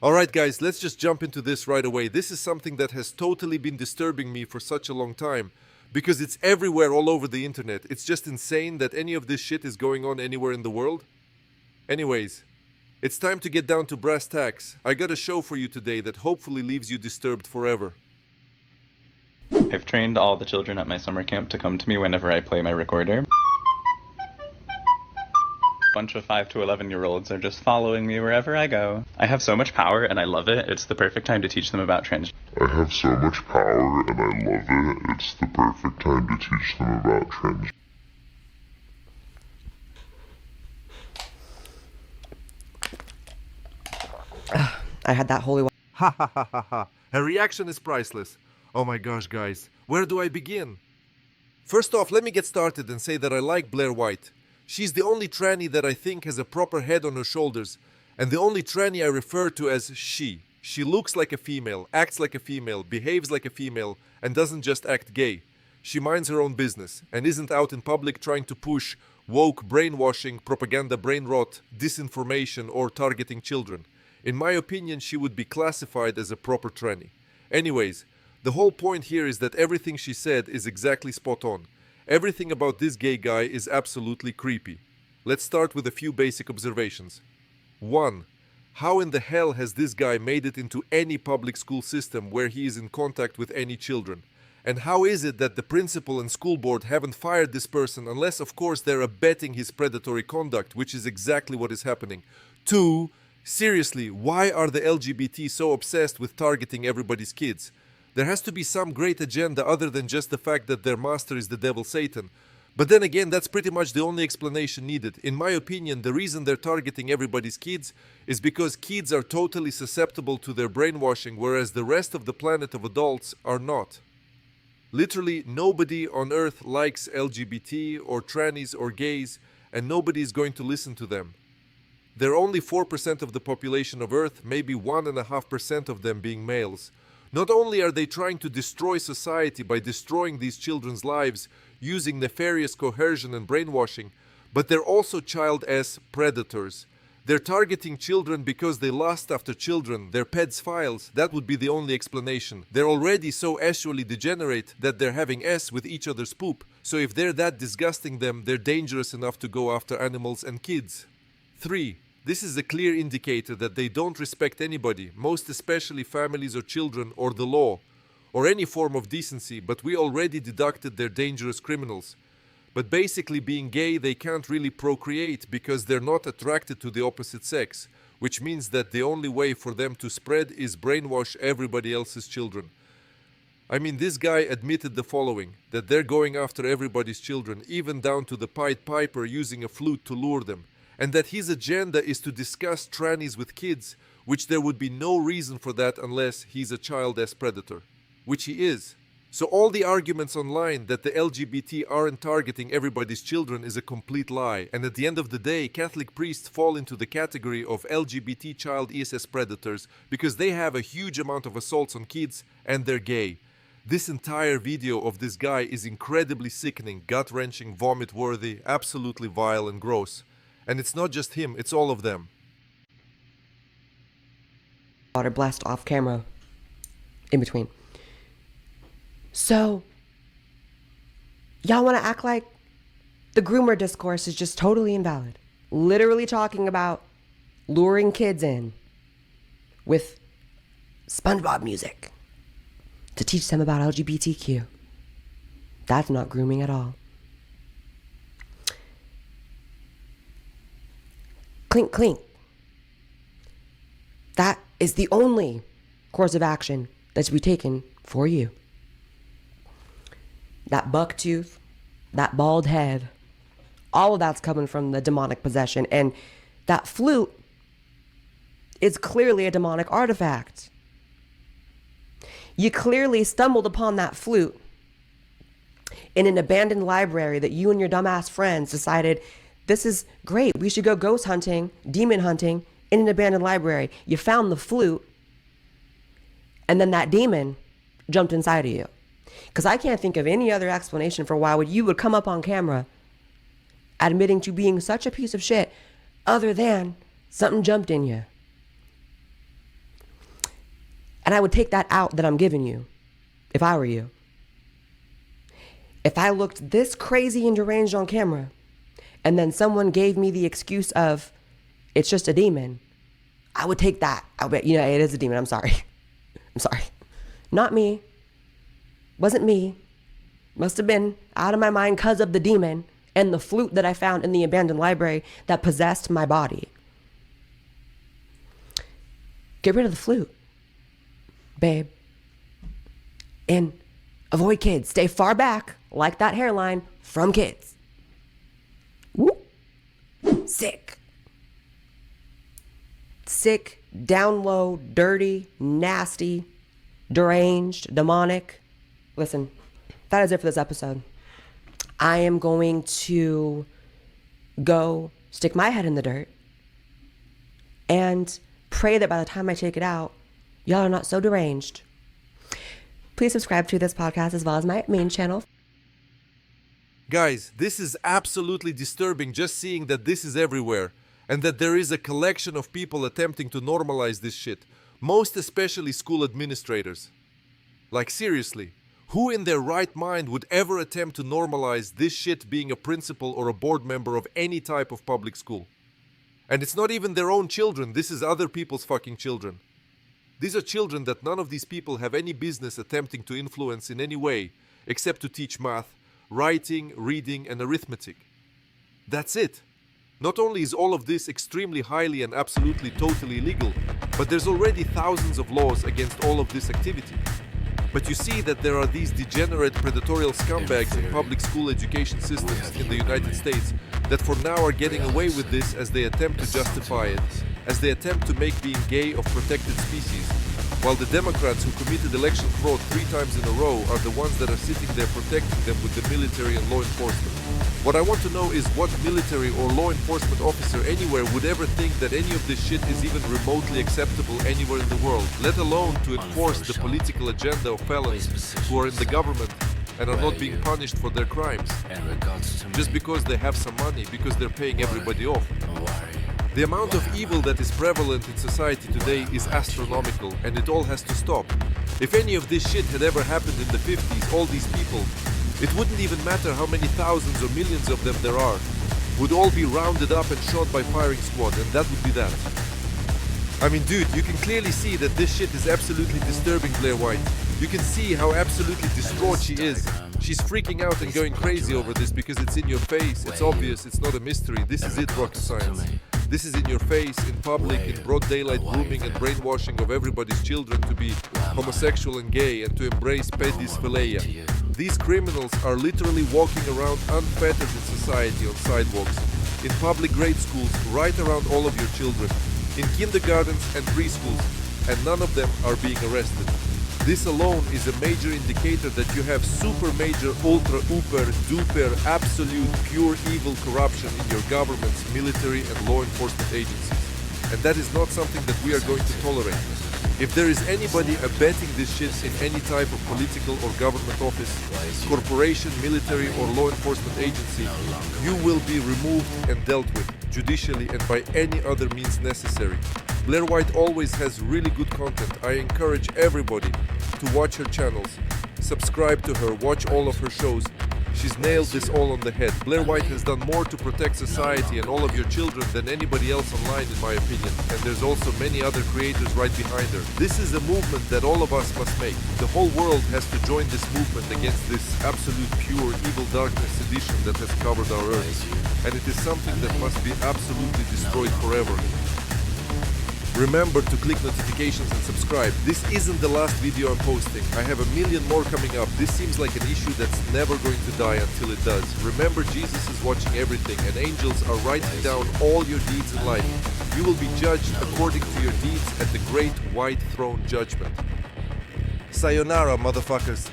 Alright guys, let's just jump into this right away. This is something that has totally been disturbing me for such a long time. Because it's everywhere all over the internet. It's just insane that any of this shit is going on anywhere in the world. Anyways, it's time to get down to brass tacks. I got a show for you today that hopefully leaves you disturbed forever. I've trained all the children at my summer camp to come to me whenever I play my recorder. Bunch of 5 to 11-year-olds are just following me wherever I go. I have so much power and I love it. It's the perfect time to teach them about trans. I have so much power and I love it. It's the perfect time to teach them about trans. I had that holy. Ha ha ha ha ha. Her reaction is priceless. Oh my gosh, guys. Where do I begin? First off, let me get started and say that I like Blaire White. She's the only tranny that I think has a proper head on her shoulders, and the only tranny I refer to as she. She looks like a female, acts like a female, behaves like a female, and doesn't just act gay. She minds her own business, and isn't out in public trying to push woke brainwashing, propaganda brain rot, disinformation, or targeting children. In my opinion, she would be classified as a proper tranny. Anyways, the whole point here is that everything she said is exactly spot on. Everything about this gay guy is absolutely creepy. Let's start with a few basic observations. 1. How in the hell has this guy made it into any public school system where he is in contact with any children? And how is it that the principal and school board haven't fired this person unless, of course, they're abetting his predatory conduct, which is exactly what is happening? 2. Seriously, why are the LGBT so obsessed with targeting everybody's kids? There has to be some great agenda other than just the fact that their master is the devil Satan. But then again, that's pretty much the only explanation needed. In my opinion, the reason they're targeting everybody's kids is because kids are totally susceptible to their brainwashing, whereas the rest of the planet of adults are not. Literally, nobody on earth likes LGBT or trannies or gays, and nobody is going to listen to them. They're only 4% of the population of Earth, maybe 1.5% of them being males. Not only are they trying to destroy society by destroying these children's lives using nefarious coercion and brainwashing, but they're also child-ass predators. They're targeting children because they lust after children, they're pedophiles. That would be the only explanation. They're already so sexually degenerate that they're having S with each other's poop. So if they're that disgusting them, they're dangerous enough to go after animals and kids. 3. This is a clear indicator that they don't respect anybody, most especially families or children or the law, or any form of decency, but we already deducted they're dangerous criminals. But basically being gay, they can't really procreate because they're not attracted to the opposite sex, which means that the only way for them to spread is brainwash everybody else's children. I mean, this guy admitted the following, that they're going after everybody's children, even down to the Pied Piper using a flute to lure them. And that his agenda is to discuss trannies with kids, which there would be no reason for that unless he's a child-ass predator. Which he is. So all the arguments online that the LGBT aren't targeting everybody's children is a complete lie. And at the end of the day, Catholic priests fall into the category of LGBT child ESS predators because they have a huge amount of assaults on kids and they're gay. This entire video of this guy is incredibly sickening, gut-wrenching, vomit-worthy, absolutely vile and gross. And it's not just him, it's all of them. Water blast off camera. In between. So, y'all want to act like the groomer discourse is just totally invalid. Literally talking about luring kids in with SpongeBob music to teach them about LGBTQ. That's not grooming at all. Clink, clink. That is the only course of action that's to be taken for you. That buck tooth, that bald head, all of that's coming from the demonic possession. And that flute is clearly a demonic artifact. You clearly stumbled upon that flute in an abandoned library that you and your dumbass friends decided, this is great, we should go ghost hunting, demon hunting in an abandoned library. You found the flute, and then that demon jumped inside of you. Because I can't think of any other explanation for why you would come up on camera admitting to being such a piece of shit other than something jumped in you. And I would take that out that I'm giving you if I were you. If I looked this crazy and deranged on camera, and then someone gave me the excuse of, it's just a demon, I would take that. I would bet, you know, it is a demon. I'm sorry. I'm sorry. Not me. Wasn't me. Must have been out of my mind because of the demon and the flute that I found in the abandoned library that possessed my body. Get rid of the flute, babe. And avoid kids. Stay far back, like that hairline, from kids. Whoop. Sick. Sick, down low, dirty, nasty, deranged, demonic. Listen, that is it for this episode. I am going to go stick my head in the dirt and pray that by the time I take it out, y'all are not so deranged. Please subscribe to this podcast as well as my main channel. Guys, this is absolutely disturbing just seeing that this is everywhere and that there is a collection of people attempting to normalize this shit, most especially school administrators. Like seriously, who in their right mind would ever attempt to normalize this shit being a principal or a board member of any type of public school? And it's not even their own children, this is other people's fucking children. These are children that none of these people have any business attempting to influence in any way, except to teach math, writing, reading, and arithmetic. That's it. Not only is all of this extremely highly and absolutely totally illegal, but there's already thousands of laws against all of this activity. But you see that there are these degenerate predatorial scumbags in public school education systems in the United States that for now are getting away with this as they attempt to justify it, as they attempt to make being gay of protected species, while the Democrats who committed election fraud 3 times in a row are the ones that are sitting there protecting them with the military and law enforcement. What I want to know is what military or law enforcement officer anywhere would ever think that any of this shit is even remotely acceptable anywhere in the world, let alone to enforce the political agenda of felons who are in the government and are not being punished for their crimes just because they have some money, because they're paying everybody off. The amount of evil that is prevalent in society today is astronomical, and it all has to stop. If any of this shit had ever happened in the 50s, all these people, it wouldn't even matter how many thousands or millions of them there are, would all be rounded up and shot by firing squad, and that would be that. I mean, dude, you can clearly see that this shit is absolutely disturbing Blaire White. You can see how absolutely distraught she is. She's freaking out and going crazy over this because it's in your face, it's obvious, it's not a mystery, this is it, rocket science. This is in your face, in public, in broad daylight grooming and brainwashing of everybody's children to be homosexual and gay and to embrace pedophilia. These criminals are literally walking around unfettered in society on sidewalks, in public grade schools, right around all of your children, in kindergartens and preschools, and none of them are being arrested. This alone is a major indicator that you have super major, ultra, uber, duper, absolute, pure evil corruption in your governments, military and law enforcement agencies. And that is not something that we are going to tolerate. If there is anybody abetting this shit in any type of political or government office, corporation, military or law enforcement agency, you will be removed and dealt with, judicially and by any other means necessary. Blaire White always has really good content. I encourage everybody to watch her channels, subscribe to her, watch all of her shows. She's nailed this all on the head. Blaire White has done more to protect society and all of your children than anybody else online, in my opinion. And there's also many other creators right behind her. This is a movement that all of us must make. The whole world has to join this movement against this absolute pure evil darkness edition that has covered our earth. And it is something that must be absolutely destroyed forever. Remember to click notifications and subscribe. This isn't the last video I'm posting. I have a million more coming up. This seems like an issue that's never going to die until it does. Remember, Jesus is watching everything and angels are writing down all your deeds in life. You will be judged according to your deeds at the great white throne judgment. Sayonara, motherfuckers.